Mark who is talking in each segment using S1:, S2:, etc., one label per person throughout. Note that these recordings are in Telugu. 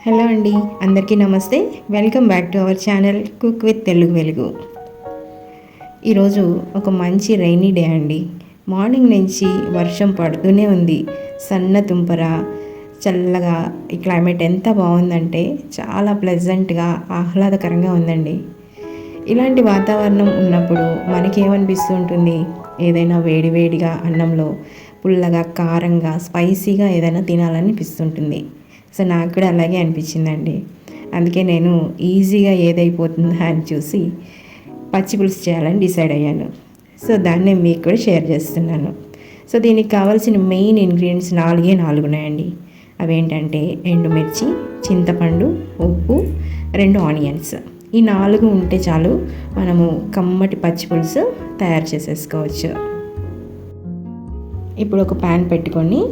S1: హలో అండి, అందరికీ నమస్తే. Welcome back to our channel cook with Telugu వెలుగు. ఈరోజు ఒక మంచి రైనీ డే అండి. మార్నింగ్ నుంచి వర్షం పడుతూనే ఉంది. సన్న తుంపర, చల్లగా ఈ క్లైమేట్ ఎంత బాగుందంటే చాలా ప్లెజెంట్గా ఆహ్లాదకరంగా ఉందండి. ఇలాంటి వాతావరణం ఉన్నప్పుడు మనకేమనిపిస్తూ ఉంటుంది? ఏదైనా వేడివేడిగా అన్నంలో పుల్లగా, కారంగా, స్పైసీగా ఏదైనా తినాలనిపిస్తుంటుంది. సో నాకు కూడా అలాగే అనిపించిందండి. అందుకే నేను ఈజీగా ఏదైపోతుందా అని చూసి పచ్చిపులుసు చేయాలని డిసైడ్ అయ్యాను. సో దాన్నే మీకు కూడా షేర్ చేస్తున్నాను. సో దీనికి కావాల్సిన మెయిన్ ఇంగ్రీడియంట్స్ నాలుగు ఉన్నాయండి. అవేంటంటే ఎండుమిర్చి, చింతపండు, ఉప్పు, 2 ఆనియన్స్. ఈ 4 ఉంటే చాలు, మనము కమ్మటి పచ్చిపులుసు తయారు చేసేసుకోవచ్చు. ఇప్పుడు ఒక ప్యాన్ పెట్టుకొని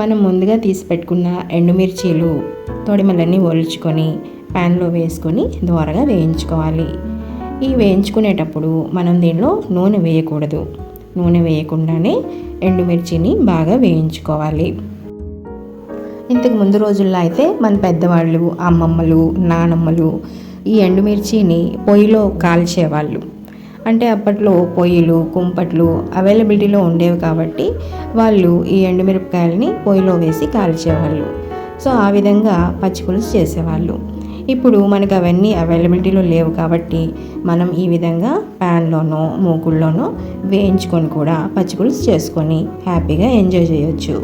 S1: మనం ముందుగా తీసి పెట్టుకున్న ఎండుమిర్చీలు తొడిమలన్నీ ఒలుచుకొని ప్యాన్లో వేసుకొని దోరగా వేయించుకోవాలి. ఈ వేయించుకునేటప్పుడు మనం దీనిలో నూనె వేయకూడదు. నూనె వేయకుండానే ఎండుమిర్చిని బాగా వేయించుకోవాలి. ఇంతకు ముందు రోజుల్లో అయితే మన పెద్దవాళ్ళు, అమ్మమ్మలు, నానమ్మలు ఈ ఎండుమిర్చిని పొయ్యిలో కాల్చేవాళ్ళు. అంటే అప్పట్లో పొయ్యిలు, కుంపట్లు అవైలబిలిటీలో ఉండేవి కాబట్టి వాళ్ళు ఈ ఎండుమిరపకాయలని పొయ్యిలో వేసి కాల్చేవాళ్ళు. సో ఆ విధంగా పచ్చిపులుసు చేసేవాళ్ళు. ఇప్పుడు మనకు అవన్నీ అవైలబిలిటీలో లేవు కాబట్టి మనం ఈ విధంగా ప్యాన్లోనో మూకుల్లోనో వేయించుకొని కూడా పచ్చిపులుసు చేసుకొని హ్యాపీగా ఎంజాయ్ చేయొచ్చు.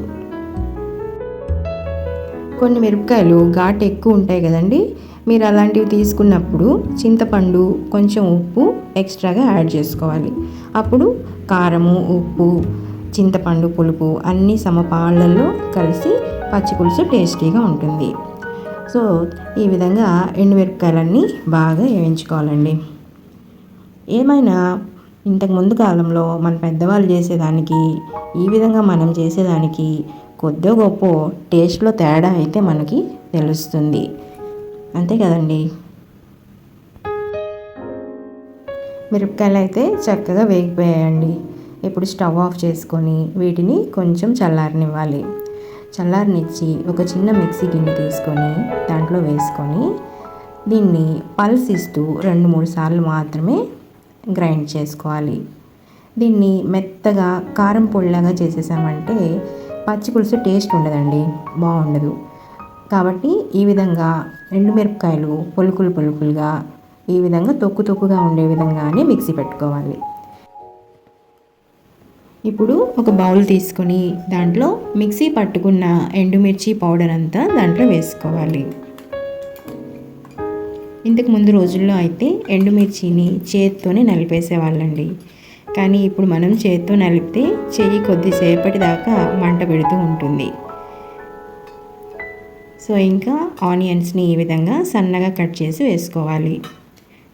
S1: కొన్ని మిరపకాయలు ఘాటు ఎక్కువ ఉంటాయి కదండి. మీరు అలాంటివి తీసుకున్నప్పుడు చింతపండు, కొంచెం ఉప్పు ఎక్స్ట్రాగా యాడ్ చేసుకోవాలి. అప్పుడు కారము, ఉప్పు, చింతపండు పులుపు అన్నీ సమపాళ్ళల్లో కలిసి పచ్చిపులుసు టేస్టీగా ఉంటుంది. సో ఈ విధంగా ఎండుమిరపకాయలన్నీ బాగా వేయించుకోవాలండి. ఏమైనా ఇంతకుముందు కాలంలో మన పెద్దవాళ్ళు చేసేదానికి ఈ విధంగా మనం చేసేదానికి కొద్దో గొప్ప టేస్ట్లో తేడా అయితే మనకి తెలుస్తుంది. అంతే కదండి. మిరపకాయలు అయితే చక్కగా వేగిపోయాయండి. ఇప్పుడు స్టవ్ ఆఫ్ చేసుకొని వీటిని కొంచెం చల్లారనివ్వాలి. చల్లారనిచ్చి ఒక చిన్న మిక్సీ గిన్నె తీసుకొని దాంట్లో వేసుకొని దీన్ని పల్స్ ఇస్తూ 2-3 సార్లు మాత్రమే గ్రైండ్ చేసుకోవాలి. దీన్ని మెత్తగా కారం పొడిలాగా చేసేసామంటే పచ్చిపులుసు టేస్ట్ ఉండదండి, బాగుండదు. కాబట్టి ఈ విధంగా ఎండుమిరపకాయలు పొలుకులుగా ఈ విధంగా తొక్కుగా ఉండే విధంగానే మిక్సీ పెట్టుకోవాలి. ఇప్పుడు ఒక బౌల్ తీసుకొని దాంట్లో మిక్సీ పట్టుకున్న ఎండుమిర్చి పౌడర్ అంతా దాంట్లో వేసుకోవాలి. ఇంతకు ముందు రోజుల్లో అయితే ఎండుమిర్చిని చేత్తోనే నలిపేసేవాళ్ళండి. కానీ ఇప్పుడు మనం చేత్తో నలిపితే చెయ్యి కొద్దిసేపటి దాకా మంట పెడుతూ ఉంటుంది. సో ఇంకా ఆనియన్స్ని ఈ విధంగా సన్నగా కట్ చేసి వేసుకోవాలి.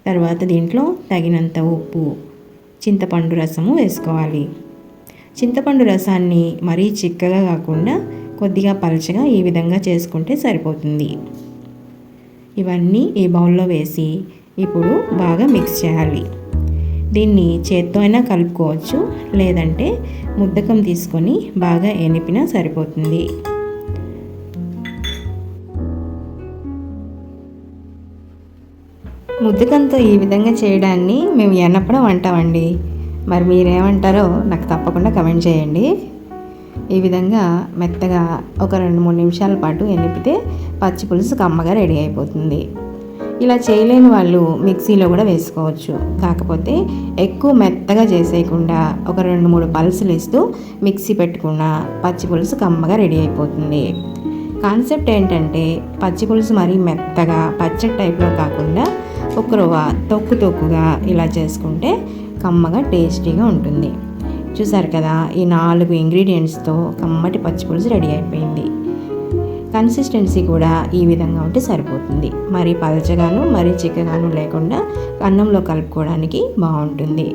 S1: తర్వాత దీంట్లో తగినంత ఉప్పు, చింతపండు రసము వేసుకోవాలి. చింతపండు రసాన్ని మరీ చిక్కగా కాకుండా కొద్దిగా పలచగా ఈ విధంగా చేసుకుంటే సరిపోతుంది. ఇవన్నీ ఈ బౌల్లో వేసి ఇప్పుడు బాగా మిక్స్ చేయాలి. దీన్ని చేత్తో అయినా కలుపుకోవచ్చు, లేదంటే ముద్దకం తీసుకొని బాగా ఎనిపినా సరిపోతుంది. ముద్దకంతో ఈ విధంగా చేయడాన్ని మేము ఎన్నప్పడం అంటామండి. మరి మీరేమంటారో నాకు తప్పకుండా కమెంట్ చేయండి. ఈ విధంగా మెత్తగా ఒక 2-3 నిమిషాల పాటు ఎనిపితే పచ్చిపులుసు కమ్మగా రెడీ అయిపోతుంది. ఇలా చేయలేని వాళ్ళు మిక్సీలో కూడా వేసుకోవచ్చు. కాకపోతే ఎక్కువ మెత్తగా చేసేయకుండా ఒక 2-3 పల్సులు ఇస్తూ మిక్సీ పెట్టుకున్న పచ్చిపులుసు కమ్మగా రెడీ అయిపోతుంది. కాన్సెప్ట్ ఏంటంటే పచ్చిపులుసు మరీ మెత్తగా పచ్చడి టైప్లో కాకుండా ఒక తొక్కుగా ఇలా చేసుకుంటే కమ్మగా టేస్టీగా ఉంటుంది. చూసారు కదా, ఈ 4 ఇంగ్రీడియంట్స్తో కమ్మటి పచ్చిపులుసు రెడీ అయిపోయింది. కన్సిస్టెన్సీ కూడా ఈ విధంగా ఉంటే సరిపోతుంది. మరి పలచగాను మరి చిక్కగాను లేకుండా అన్నంలో కలుపుకోవడానికి బాగుంటుంది.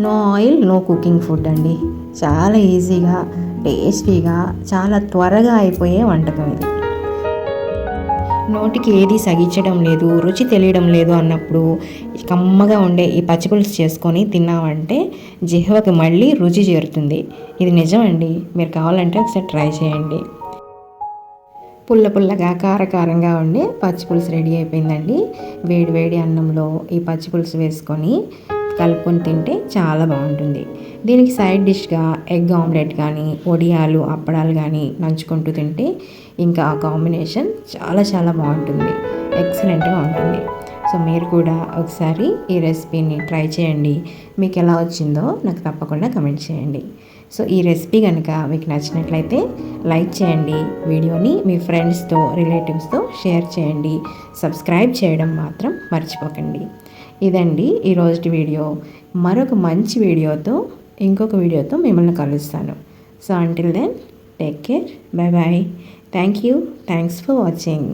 S1: No oil no cooking food అండి. చాలా ఈజీగా, టేస్టీగా, చాలా త్వరగా అయిపోయే వంటకం ఇది. నోటికి ఏది సగించడం లేదు, రుచి తెలియడం లేదు అన్నప్పుడు కమ్మగా ఉండే ఈ పచ్చిపులుసు చేసుకొని తిన్నామంటే జిహ్వకి మళ్ళీ రుచి చేరుతుంది. ఇది నిజమండి. మీరు కావాలంటే ఒకసారి ట్రై చేయండి. పుల్ల పుల్లగా కారకారంగా ఉండే పచ్చిపులుసు రెడీ అయిపోయిందండి. వేడి వేడి అన్నంలో ఈ పచ్చిపులుసు వేసుకొని కలుపుకొని తింటే చాలా బాగుంటుంది. దీనికి సైడ్ డిష్గా ఎగ్ ఆమ్లెట్ కానీ, వడియాలు, అప్పడాలు కానీ నంచుకుంటూ తింటే ఇంకా ఆ కాంబినేషన్ చాలా చాలా బాగుంటుంది. ఎక్సలెంట్గా ఉంటుంది. సో మీరు కూడా ఒకసారి ఈ రెసిపీని ట్రై చేయండి. మీకు ఎలా వచ్చిందో నాకు తప్పకుండా కమెంట్ చేయండి. సో ఈ రెసిపీ కనుక మీకు నచ్చినట్లయితే లైక్ చేయండి, వీడియోని మీ ఫ్రెండ్స్తో, రిలేటివ్స్తో షేర్ చేయండి, సబ్స్క్రైబ్ చేయడం మాత్రం మర్చిపోకండి. ఇదండి ఈరోజు వీడియో. మరొక మంచి వీడియోతో, ఇంకొక వీడియోతో మిమ్మల్ని కలుస్తాను. So until then take care, bye bye. Thank you, thanks for watching.